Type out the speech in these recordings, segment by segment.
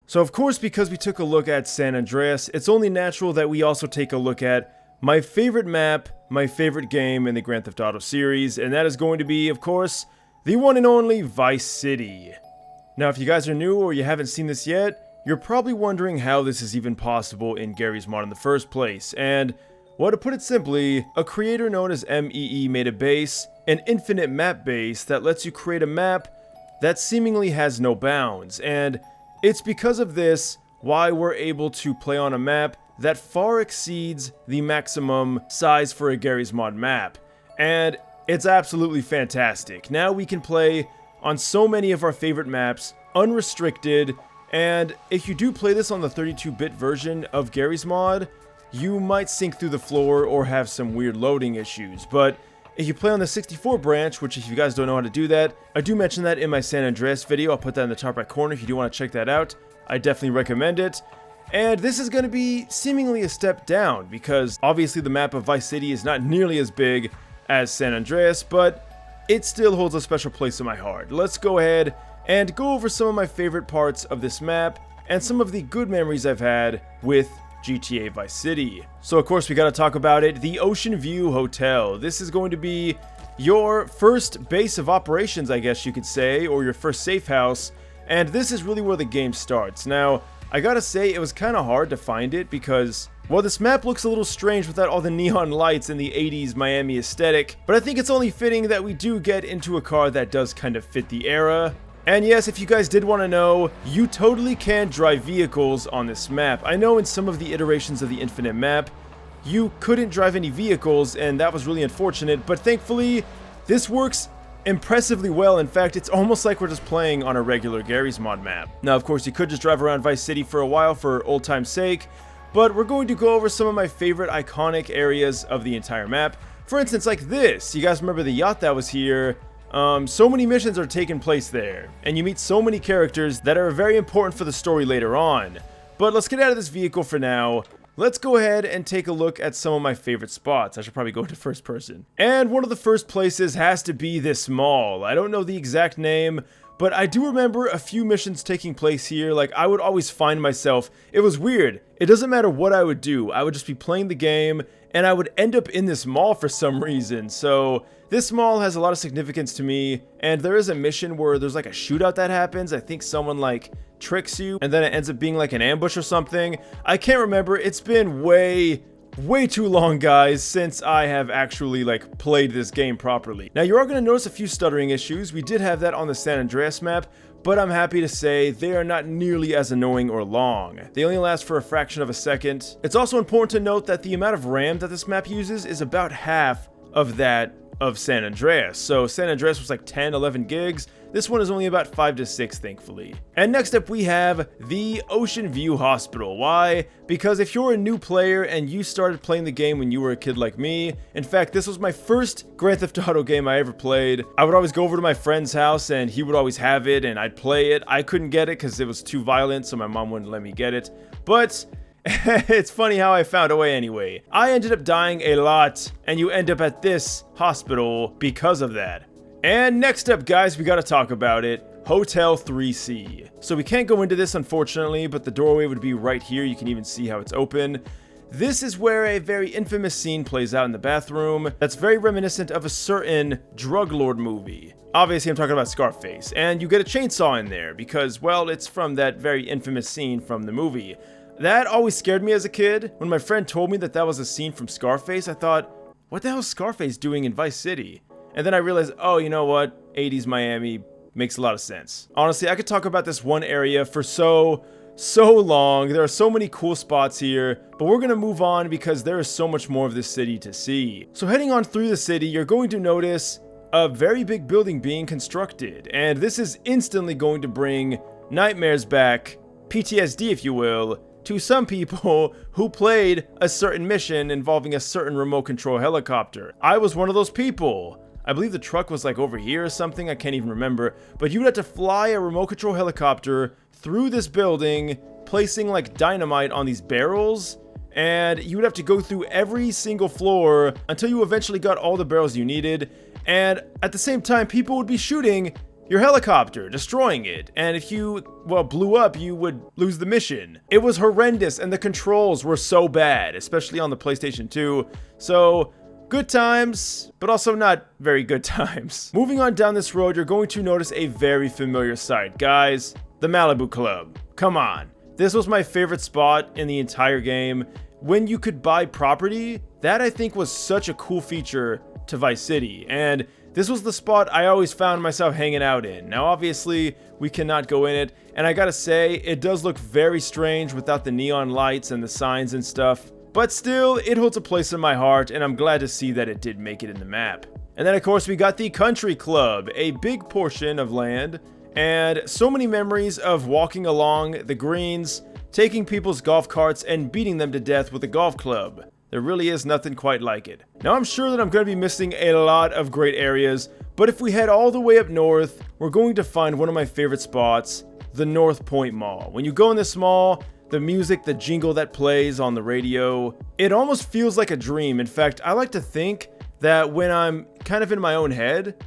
So of course, because we took a look at San Andreas, it's only natural that we also take a look at my favorite map, my favorite game in the Grand Theft Auto series, and that is going to be, of course, the one and only Vice City. Now, if you guys are new or you haven't seen this yet, you're probably wondering how this is even possible in Garry's Mod in the first place, and, well, to put it simply, a creator known as MEE made a base, an infinite map base, that lets you create a map that seemingly has no bounds, and it's because of this why we're able to play on a map that far exceeds the maximum size for a Garry's Mod map. And it's absolutely fantastic. Now we can play on so many of our favorite maps, unrestricted, and if you do play this on the 32-bit version of Garry's Mod, you might sink through the floor or have some weird loading issues, but if you play on the 64 branch, which if you guys don't know how to do that, I do mention that in my San Andreas video. I'll put that in the top right corner if you do want to check that out. I definitely recommend it. And this is going to be seemingly a step down, because obviously the map of Vice City is not nearly as big as San Andreas, but it still holds a special place in my heart. Let's go ahead and go over some of my favorite parts of this map, and some of the good memories I've had with GTA Vice City. So of course we gotta talk about it, the Ocean View Hotel. This is going to be your first base of operations, I guess you could say, or your first safe house, and this is really where the game starts. Now, I gotta say, it was kinda hard to find it because, well, this map looks a little strange without all the neon lights and the 80s Miami aesthetic, but I think it's only fitting that we do get into a car that does kind of fit the era. And yes, if you guys did want to know, you totally can drive vehicles on this map. I know in some of the iterations of the Infinite map, you couldn't drive any vehicles, and that was really unfortunate, but thankfully, this works impressively well. In fact, it's almost like we're just playing on a regular Garry's Mod map. Now, of course, you could just drive around Vice City for a while for old time's sake, but we're going to go over some of my favorite iconic areas of the entire map. For instance, like this. You guys remember the yacht that was here? So many missions are taking place there, and you meet so many characters that are very important for the story later on. But let's get out of this vehicle for now. Let's go ahead and take a look at some of my favorite spots. I should probably go into first person. And one of the first places has to be this mall. I don't know the exact name, but I do remember a few missions taking place here. Like, I would always find myself, it was weird. It doesn't matter what I would do. I would just be playing the game, and I would end up in this mall for some reason. So this mall has a lot of significance to me, and there is a mission where there's like a shootout that happens. I think someone like tricks you, and then it ends up being like an ambush or something. I can't remember. It's been way too long, guys, since I have actually like played this game properly. Now, you are going to notice a few stuttering issues. We did have that on the San Andreas map, but I'm happy to say they are not nearly as annoying or long. They only last for a fraction of a second. It's also important to note that the amount of RAM that this map uses is about half of that of San Andreas. So San Andreas was like 10-11 gigs. This one is only about 5 to 6, thankfully. And next up we have the Ocean View Hospital. Why? Because if you're a new player and you started playing the game when you were a kid like me, in fact, this was my first Grand Theft Auto game I ever played. I would always go over to my friend's house and he would always have it and I'd play it. I couldn't get it because it was too violent, so my mom wouldn't let me get it. But it's funny how I found a way anyway. I ended up dying a lot, and you end up at this hospital because of that. And next up, guys, we gotta talk about it. Hotel 3C. So we can't go into this, unfortunately, but the doorway would be right here. You can even see how it's open. This is where a very infamous scene plays out in the bathroom that's very reminiscent of a certain drug lord movie. Obviously, I'm talking about Scarface, and you get a chainsaw in there because, well, it's from that very infamous scene from the movie. That always scared me as a kid. When my friend told me that that was a scene from Scarface, I thought, what the hell is Scarface doing in Vice City? And then I realized, oh, you know what? 80s Miami makes a lot of sense. Honestly, I could talk about this one area for so long. There are so many cool spots here, but we're gonna move on because there is so much more of this city to see. So heading on through the city, you're going to notice a very big building being constructed, and this is instantly going to bring nightmares back, PTSD if you will, to some people who played a certain mission involving a certain remote control helicopter. I was one of those people. I believe the truck was like over here or something, I can't even remember, but you would have to fly a remote control helicopter through this building, placing like dynamite on these barrels, and you would have to go through every single floor until you eventually got all the barrels you needed, and at the same time people would be shooting your helicopter, destroying it, and if you, well, blew up, you would lose the mission. It was horrendous, and the controls were so bad, especially on the PlayStation 2, so good times, but also not very good times. Moving on down this road, you're going to notice a very familiar sight. Guys, the Malibu Club. Come on. This was my favorite spot in the entire game. When you could buy property, that I think was such a cool feature to Vice City, and this was the spot I always found myself hanging out in. Now obviously, we cannot go in it, and I gotta say, it does look very strange without the neon lights and the signs and stuff, but still, it holds a place in my heart, and I'm glad to see that it did make it in the map. And then of course we got the Country Club, a big portion of land, and so many memories of walking along the greens, taking people's golf carts and beating them to death with a golf club. There really is nothing quite like it. Now I'm sure that I'm going to be missing a lot of great areas, but if we head all the way up north, we're going to find one of my favorite spots, the North Point Mall. When you go in this mall, the music, the jingle that plays on the radio, it almost feels like a dream. In fact, I like to think that when I'm kind of in my own head,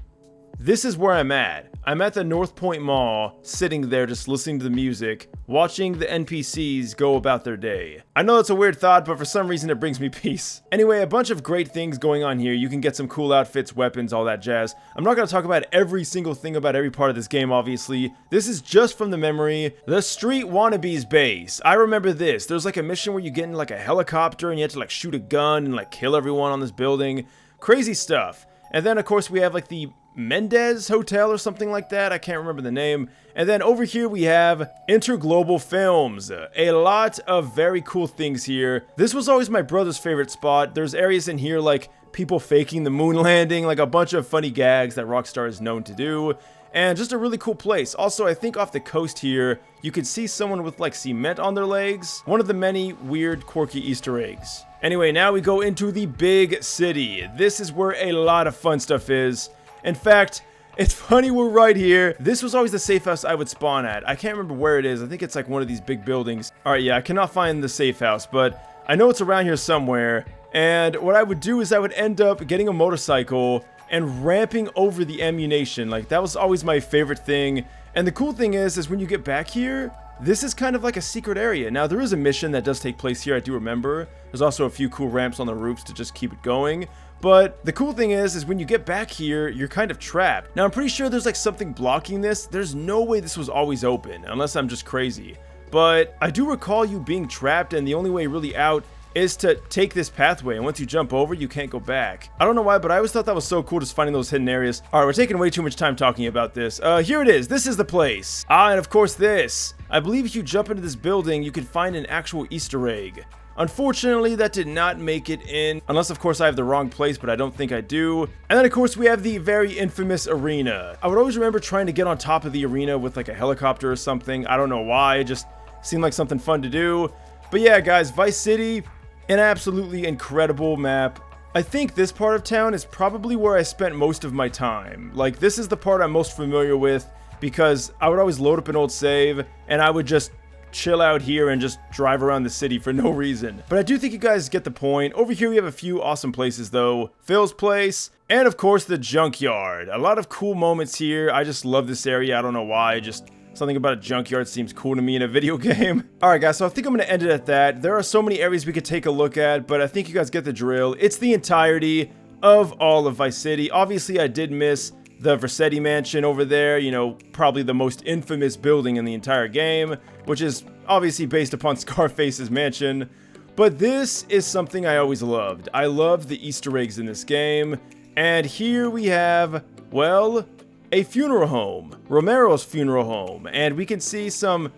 this is where I'm at. I'm at the North Point Mall, sitting there just listening to the music, watching the NPCs go about their day. I know that's a weird thought, but for some reason it brings me peace. Anyway, a bunch of great things going on here. You can get some cool outfits, weapons, all that jazz. I'm not going to talk about every single thing about every part of this game, obviously. This is just from the memory. The Street Wannabes base. I remember this. There's like a mission where you get in like a helicopter and you have to like shoot a gun and like kill everyone on this building. Crazy stuff. And then of course we have like the Mendez Hotel or something like that. I can't remember the name. And then over here we have Interglobal Films. A lot of very cool things here. This was always my brother's favorite spot. There's areas in here like people faking the moon landing, like a bunch of funny gags that Rockstar is known to do. And just a really cool place. Also, I think off the coast here, you could see someone with like cement on their legs. One of the many weird, quirky Easter eggs. Anyway, now we go into the big city. This is where a lot of fun stuff is. In fact, it's funny we're right here. This was always the safe house I would spawn at. I can't remember where it is. I think it's like one of these big buildings. Alright, yeah, I cannot find the safe house, but I know it's around here somewhere. And what I would do is I would end up getting a motorcycle and ramping over the ammunition. Like, that was always my favorite thing. And the cool thing is when you get back here, this is kind of like a secret area. Now, there is a mission that does take place here, I do remember. There's also a few cool ramps on the roofs to just keep it going. But the cool thing is when you get back here, you're kind of trapped. Now, I'm pretty sure there's like something blocking this. There's no way this was always open, unless I'm just crazy. But I do recall you being trapped, and the only way really out is to take this pathway, and once you jump over, you can't go back. I don't know why, but I always thought that was so cool, just finding those hidden areas. Alright, we're taking way too much time talking about this. Here it is. This is the place. And of course this. I believe if you jump into this building, you can find an actual Easter egg. Unfortunately, that did not make it in, unless of course I have the wrong place, but I don't think I do. And then of course we have the very infamous arena. I would always remember trying to get on top of the arena with like a helicopter or something. I don't know why, it just seemed like something fun to do. But yeah, guys, Vice City, an absolutely incredible map. I think this part of town is probably where I spent most of my time. Like, this is the part I'm most familiar with because I would always load up an old save and I would just chill out here and just drive around the city for no reason. But I do think you guys get the point. Over here we have a few awesome places though. Phil's place, and of course the Junkyard. A lot of cool moments here. I just love this area. I don't know why. Just something about a junkyard seems cool to me in a video game. Alright guys, so I think I'm going to end it at that. There are so many areas we could take a look at, but I think you guys get the drill. It's the entirety of all of Vice City. Obviously I did miss the Vercetti Mansion over there, you know, probably the most infamous building in the entire game, which is obviously based upon Scarface's mansion. But this is something I always loved. I love the Easter eggs in this game. And here we have, well, a funeral home, Romero's funeral home, and we can see some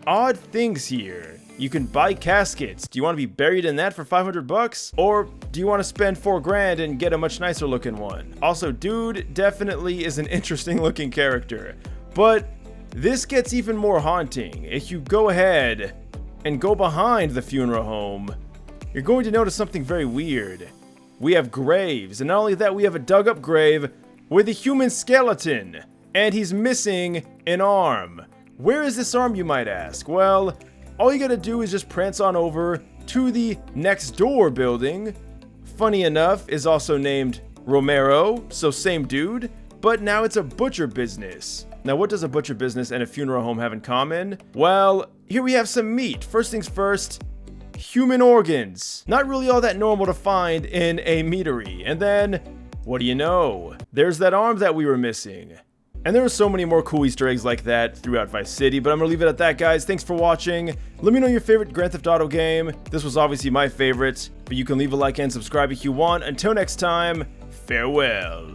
odd things here. You can buy caskets. Do you want to be buried in that for 500 bucks? Or do you want to spend 4 grand and get a much nicer looking one? Also, dude definitely is an interesting looking character. But this gets even more haunting. If you go ahead and go behind the funeral home, you're going to notice something very weird. We have graves, and not only that, we have a dug up grave with a human skeleton, and he's missing an arm. Where is this arm, you might ask? Well, all you gotta do is just prance on over to the next door building. Funny enough, is also named Romero, so same dude, but now it's a butcher business. Now, what does a butcher business and a funeral home have in common? Well, here we have some meat. First things first, human organs. Not really all that normal to find in a meatery. And then, what do you know? There's that arm that we were missing. And there are so many more cool Easter eggs like that throughout Vice City, but I'm gonna leave it at that, guys. Thanks for watching. Let me know your favorite Grand Theft Auto game. This was obviously my favorite, but you can leave a like and subscribe if you want. Until next time, farewell.